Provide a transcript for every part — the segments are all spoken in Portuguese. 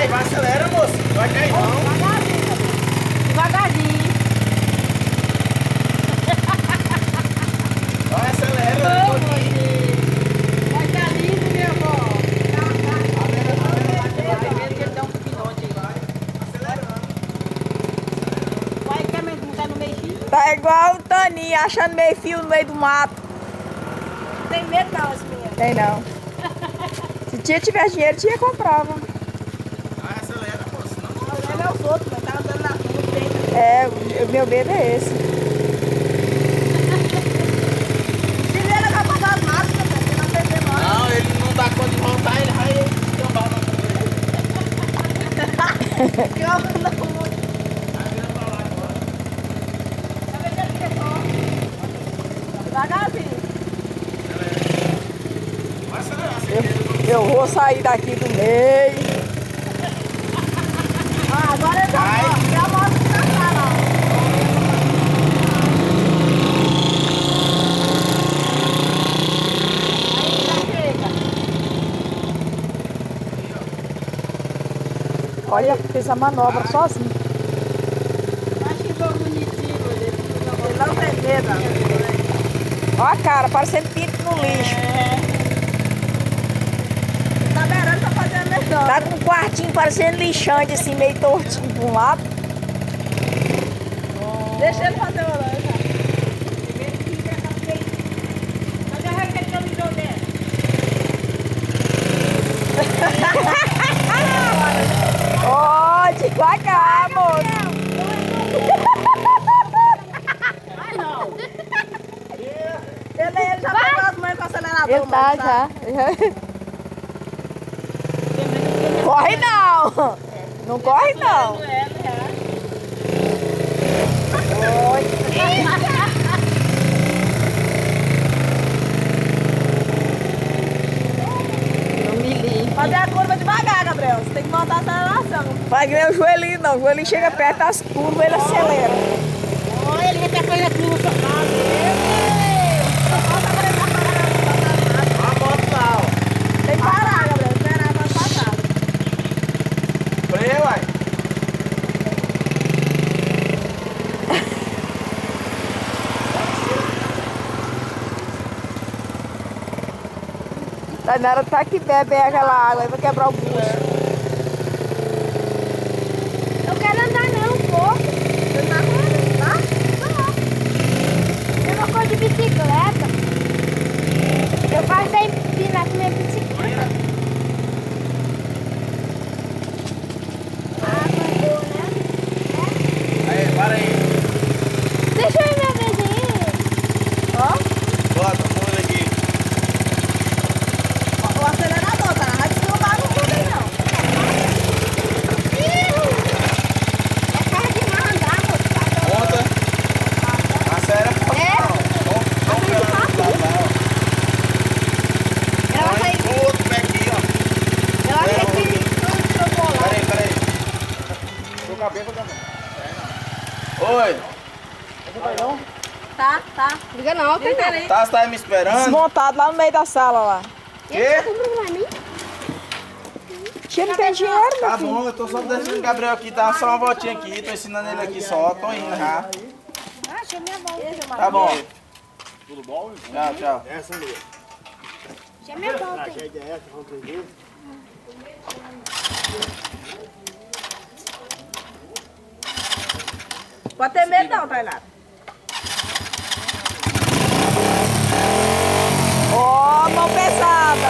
Vai, acelera, moço. Vai cair não. Devagarzinho. Vai, acelera. Vai estar lindo, minha avó. Vai ver que ele dá um pinote aí. Acelerando. Vai, quer mesmo, tá no meio fio? Tá igual o Toninho, achando meio fio no meio do mato. Não tem medo não, esse menino. Tem não. Se tia tivesse dinheiro, tia comprava. Vai, acelera, moço. Não. Leva os outros, mas tá andando na rua, tem. É, o meu medo é esse. Se ele vai passar as máscaras, você não perder mais. Não, ele não dá conta de voltar, ele vai tombar na rua. Que eu ando na rua. Devagarzinho. Vai acelerar, Eu vou sair daqui do meio. Ah, agora eu já mostro pra cá, ó. Aí já chega. Olha, fez a manobra sozinho. Acho que foi bonitinho, ele não tem medo. Olha a cara, parecendo pinto no lixo. Tá beirando pra fazer a melhor. Tá com um quartinho parecendo lixante, assim, meio tortinho de um lado. Deixa ele fazer o laranja. Mas é aquele camisão dele. Ó, devagar, moço. Vai não. Ele já pegou as mães com o acelerador. Ele tá mano, já. Corre não. Não corre não. Oi. Não me ligue. Fazer a curva devagar, Gabriel. Você tem que montar a aceleração. Vai que nem o joelhinho não. O joelhinho chega perto das curvas, ele acelera. Olha, ele já fez a curva. a moto lá, ó. Tem que parar, Gabriel. Esperar pra passar. Freia, uai. Tá na hora tá que bebe aquela água, aí vai quebrar o bucho. Eu quero andar não, pô. Você tá andando, tá? Eu não gosto de bicicleta. Eu faço sem empinar com minha bicicleta. Ah, foi boa, né? Aí, para aí. Deixa eu ir minha vez aí. Ó, Bota, põe aqui. o acelerador, tá? Não vai desculpar no fundo aí, não. É carro de mar andar, moço. Monta. Acelera. Não, pela lá. Ela vai sair. O outro pé aqui, ó. Ela vai sair que Peraí. Tô com a beca também. Oi. Tá. Liga não, tem nada. Tá, você tá me esperando? Desmontado lá no meio da sala lá. Quê? Pra mim? Tia não tem dinheiro, meu Tá filho. bom, eu tô só deixando o Gabriel aqui, tá só uma voltinha aqui, tô ensinando ele aqui só, tô indo já. Ah, achei minha volta. Tá bom. Tudo bom? Tchau. Essa mesmo. Achei minha volta. Tragédia é essa, vamos entender? Pode ter medo não, Tainara. Ó, mão pesada.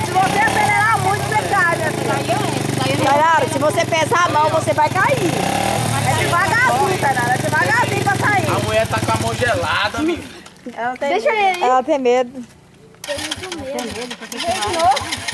Se você acelerar muito, você cai, minha filha. Tainara, se você pesar a mão, você vai cair. É devagarzinho, Tainara. É devagarzinho pra sair. A mulher tá com a mão gelada, amigo. Ela não tem Deixa eu ir aí. Ela tem medo. Tem muito medo. de novo.